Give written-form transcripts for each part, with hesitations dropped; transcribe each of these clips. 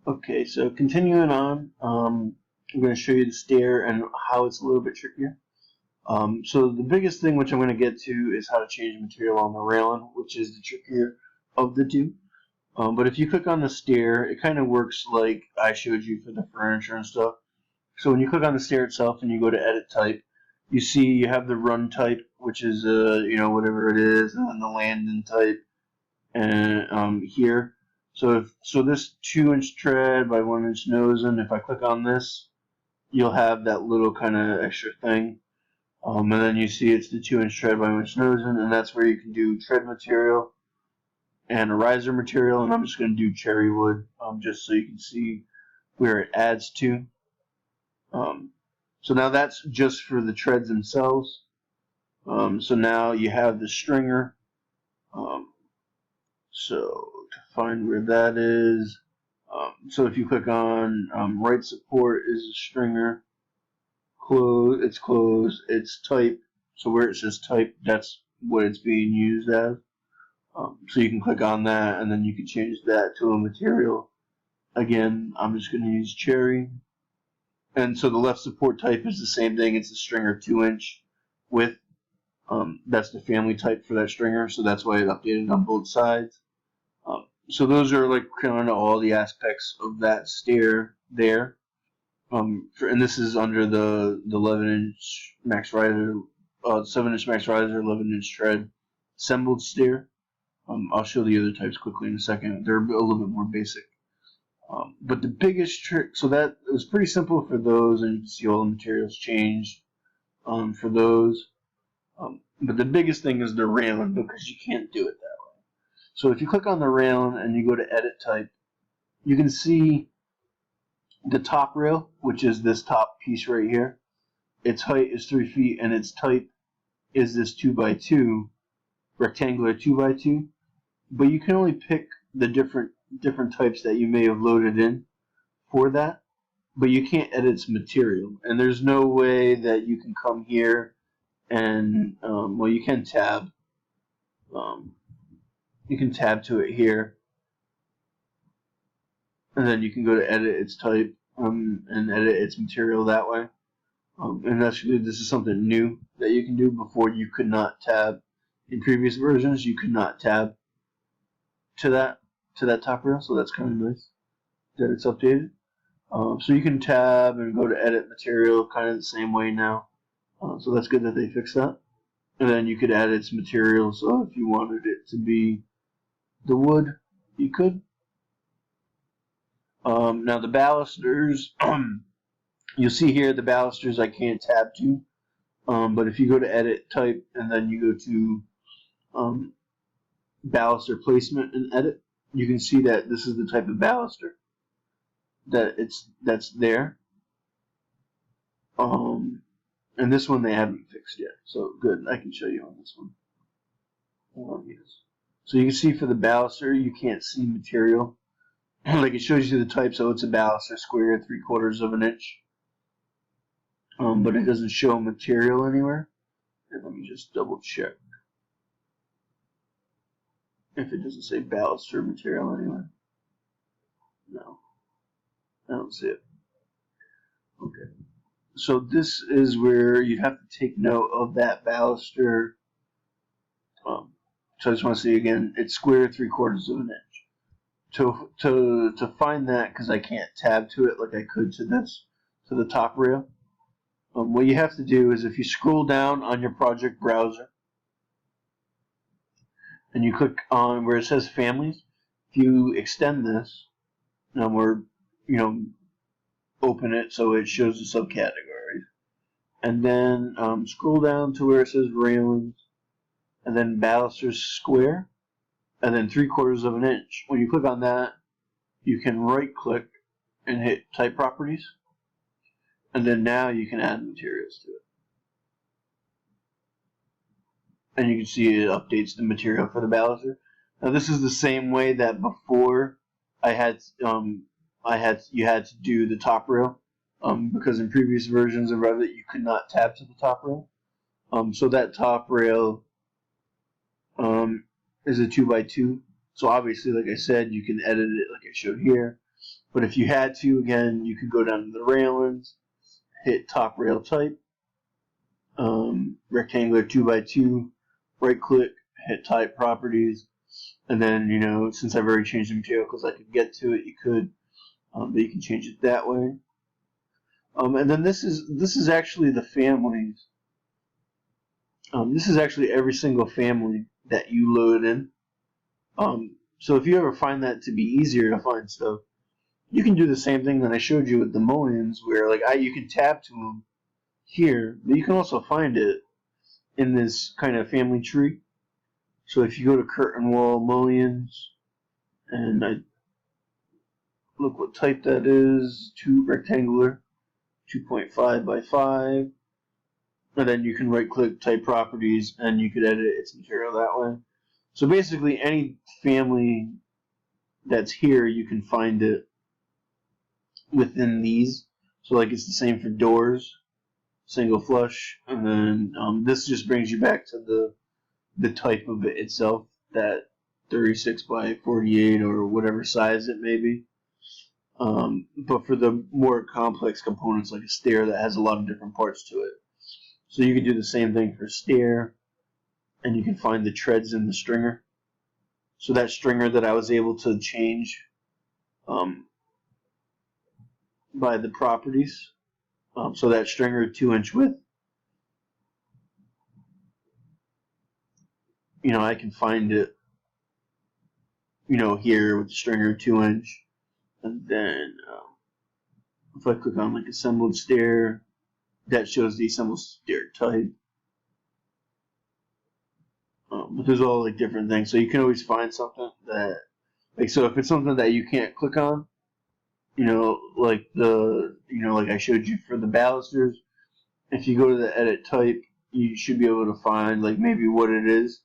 Okay, so continuing on, I'm going to show you the stair and how it's a little bit trickier. So the biggest thing which I'm going to get to is how to change material on the railing, which is the trickier of the two. But if you click on the stair, it kind of works like I showed you for the furniture and stuff. So when you click on the stair itself and you go to edit type, you see you have the run type, which is whatever it is, and then the landing type, and here. So this 2-inch tread by 1-inch nose, and if I click on this, you'll have that little kind of extra thing. And then you see it's the 2-inch tread by 1-inch nose, and that's where you can do tread material and a riser material. And I'm just going to do cherry wood, just so you can see where it adds to. So now that's just for the treads themselves. So now you have the stringer. So to find where that is, so if you click on right support is a stringer, it's closed, it's type, so where it says type, that's what it's being used as. So you can click on that and then you can change that to a material. Again, I'm just going to use cherry. And so the left support type is the same thing, it's a stringer 2-inch width. That's the family type for that stringer, so that's why it updated on both sides. So those are like kind of all the aspects of that stair there. And this is under the 11-inch max riser, 7-inch max riser, 11-inch tread assembled stair. I'll show the other types quickly in a second. They're a little bit more basic. But the biggest trick, so that it was pretty simple for those, and you can see all the materials changed for those. But the biggest thing is the railing, because you can't do it that way. So if you click on the railing and you go to edit type, you can see the top rail, which is this top piece right here. Its height is 3 feet and its type is this 2x2, rectangular 2x2. But you can only pick the different types that you may have loaded in for that. But you can't edit its material. And there's no way that you can come here and, well, you can tab. You can tab to it here, and then you can go to edit its type and edit its material that way. And actually, this is something new that you can do. Before you could not tab. In previous versions, you could not tab to that top rail, so that's kind of nice that it's updated. So you can tab and go to edit material kind of the same way now. So that's good that they fixed that. And then you could add its material, so if you wanted it to be the wood, you could. Now the balusters, you'll see here the balusters I can't tab to, but if you go to edit type and then you go to baluster placement and edit, you can see that this is the type of baluster that's there. And this one they haven't fixed yet, so good. I can show you on this one. Yes. So you can see for the baluster, you can't see material. Like it shows you the type, so it's a baluster square 3/4 of an inch. But it doesn't show material anywhere. And let me just double check if it doesn't say baluster material anywhere. No, I don't see it. Okay. So this is where you have to take note of that baluster. So I just want to see again, it's square 3/4 of an inch. To find that, because I can't tab to it like I could to the top rail, what you have to do is if you scroll down on your project browser and you click on where it says families, if you extend this, open it so it shows the subcategories, and then scroll down to where it says railings, and then balusters square, and then 3/4 of an inch. When you click on that, you can right click and hit type properties, and then now you can add materials to it. And you can see it updates the material for the baluster. Now this is the same way that before you had to do the top rail, because in previous versions of Revit you could not tab to the top rail. So that top rail is a 2x2. So obviously, like I said, you can edit it like I showed here. But if you had to, again, you could go down to the railings, hit top rail type, rectangular 2x2, right click, hit type properties, and then, you know, since I've already changed the material because I could get to it, you could, but you can change it that way. And then this is actually the families. This is actually every single family that you load in. So if you ever find that to be easier to find stuff, you can do the same thing that I showed you with the mullions, where like you can tab to them here, but you can also find it in this kind of family tree. So if you go to curtain wall mullions, and I look what type that is, rectangular, 2.5 by 5, and then you can right click type properties and you could edit its material that way. So basically any family that's here, you can find it within these. So like it's the same for doors, single flush, and then this just brings you back to the type of it itself, that 36 by 48 or whatever size it may be. But for the more complex components like a stair that has a lot of different parts to it. So you can do the same thing for stair, and you can find the treads in the stringer. So that stringer that I was able to change by the properties. So that stringer 2-inch width, you know, I can find it, you know, here with the stringer 2-inch, and then if I click on like assembled stair, that shows the assembled stair type. But there's all like different things, so you can always find something that, like, so if it's something that you can't click on, you know, like like I showed you for the balusters, if you go to the edit type, you should be able to find like maybe what it is.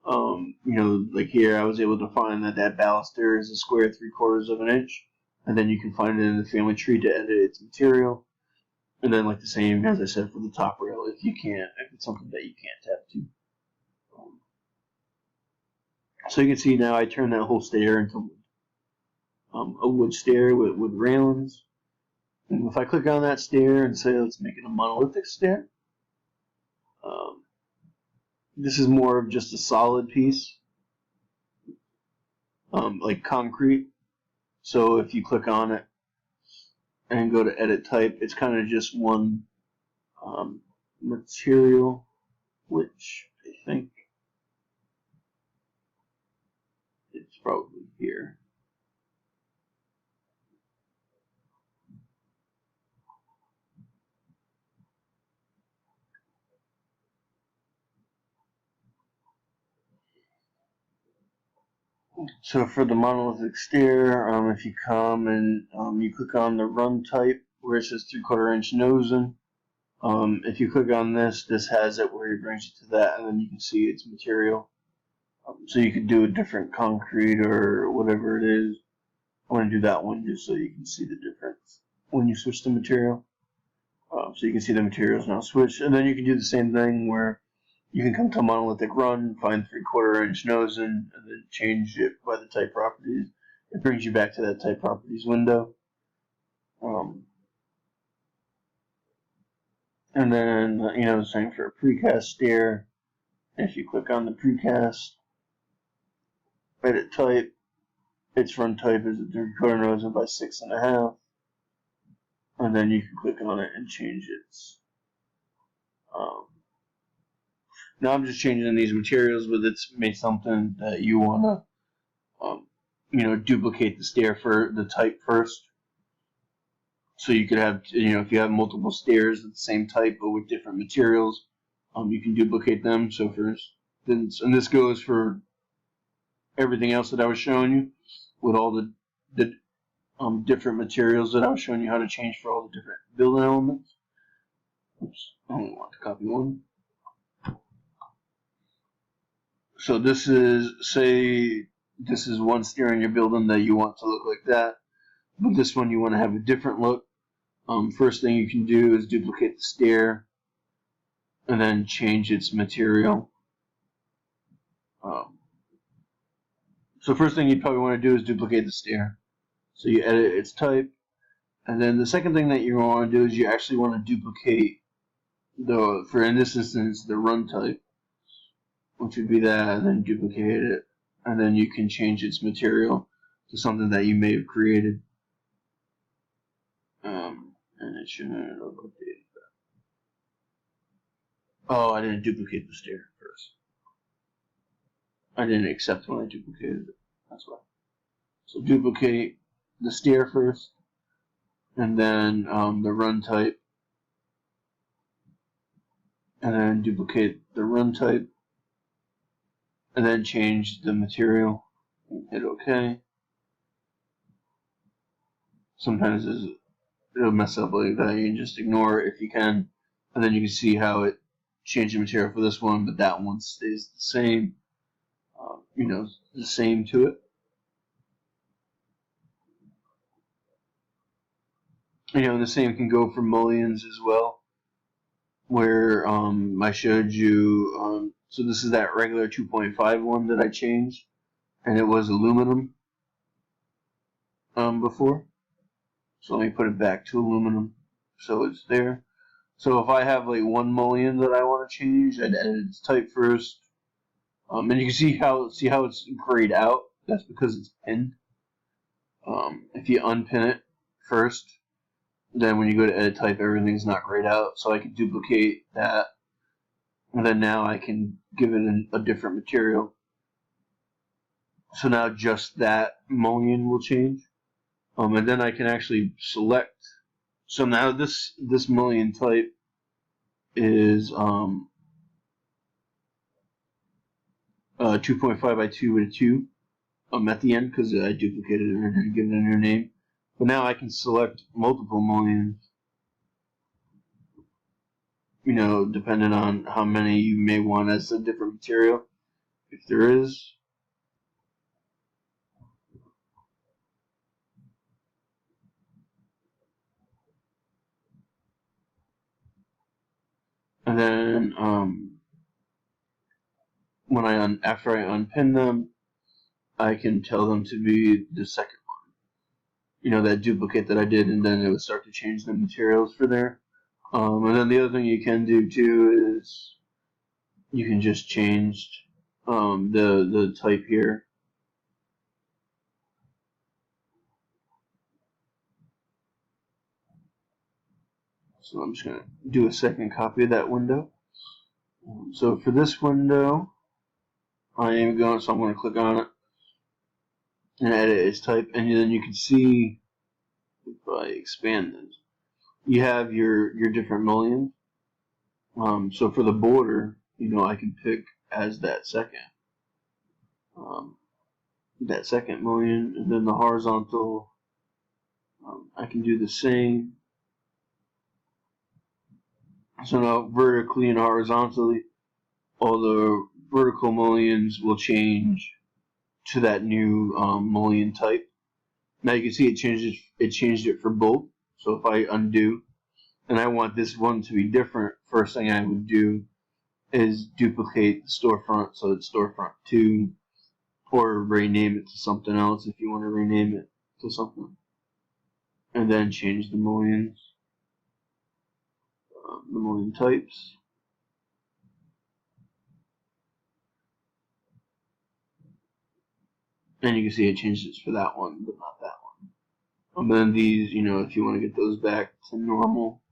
You know, like here I was able to find that baluster is a square 3/4 of an inch, and then you can find it in the family tree to edit its material. And then like the same as I said for the top rail, if it's something that you can't tap to. So you can see now I turned that whole stair into a wood stair with railings. And if I click on that stair and say let's make it a monolithic stair, this is more of just a solid piece, like concrete. So if you click on it and go to edit type, it's kind of just one material, which I think it's probably here. So for the monolithic stair, if you come and you click on the run type where it says 3/4 inch nosing, if you click on this has it where it brings you to that, and then you can see its material. So you could do a different concrete or whatever it is. I want to do that one just so you can see the difference when you switch the material. So you can see the materials now switched, and then you can do the same thing where you can come to monolithic run, find 3/4 inch nosing, and then change it by the type properties. It brings you back to that type properties window. And then, you know, the same for a precast stair. If you click on the precast, edit type, its run type is a 3/4 nosing by 6.5. And then you can click on it and change its. Now I'm just changing these materials, but it's made something that you want to, you know, duplicate the stair for the type first. So you could have, you know, if you have multiple stairs of the same type but with different materials, you can duplicate them. So for instance, and this goes for everything else that I was showing you, with all the different materials that I was showing you how to change for all the different building elements. Oops, I only want to copy one. So this is, say, this is one stair in your building that you want to look like that, but this one you want to have a different look. First thing you can do is duplicate the stair and then change its material. So first thing you'd probably want to do is duplicate the stair. So you edit its type, and then the second thing that you want to do is you actually want to duplicate for in this instance, the run type, which would be that, and then duplicate it, and then you can change its material to something that you may have created. And it shouldn't have updated that. Oh, I didn't duplicate the stair first. I didn't accept when I duplicated it. That's why. So duplicate the stair first, and then the run type, and then duplicate the run type, and then change the material. Hit OK. Sometimes it'll mess up like that. You can just ignore it if you can, and then you can see how it changed the material for this one, but that one stays the same. The same to it. And the same can go for mullions as well, where I showed you. So this is that regular 2.5 one that I changed, and it was aluminum before. So let me put it back to aluminum, so it's there. So if I have like one mullion that I want to change, I'd edit its type first, and you can see how it's grayed out. That's because it's pinned. If you unpin it first, then when you go to edit type, everything's not grayed out. So I can duplicate that, and then now I can give it a different material. So now just that mullion will change, and then I can actually select. So now this mullion type is 2.5 by 2 with a 2 at the end because I duplicated it and given it a new name. But now I can select multiple mullions, depending on how many you may want as a different material, if there is. And then after I unpin them, I can tell them to be the second one. That duplicate that I did, and then it would start to change the materials for there. And then the other thing you can do too is you can just change the type here. So I'm just going to do a second copy of that window. So for this window, so I'm going to click on it and edit its type, and then you can see, if I expand this, you have your different mullions. So for the border, I can pick as that second mullion, and then the horizontal, I can do the same. So now vertically and horizontally, all the vertical mullions will change to that new mullion type. Now you can see it changed it for both. So if I undo, and I want this one to be different, first thing I would do is duplicate the storefront, so it's storefront 2, or rename it to something else if you want to rename it to something, and then change the mullions, the mullion types. And you can see it changed it for that one, but not that one. And then these, if you want to get those back to normal,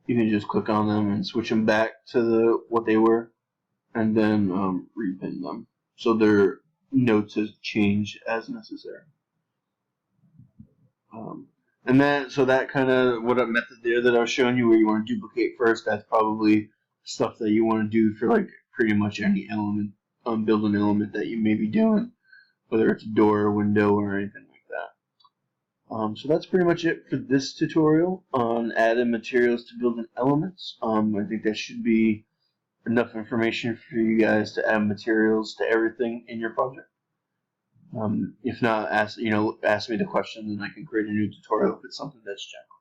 you can just click on them and switch them back to what they were, and then repin them. So their notes has change as necessary. And then, so that kind of what a method there that I was showing you, where you want to duplicate first, that's probably stuff that you want to do for like pretty much any element, build an element that you may be doing, whether it's a door or window or anything like that. So that's pretty much it for this tutorial on adding materials to building elements. I think that should be enough information for you guys to add materials to everything in your project. If not, ask me the question, and I can create a new tutorial if it's something that's general.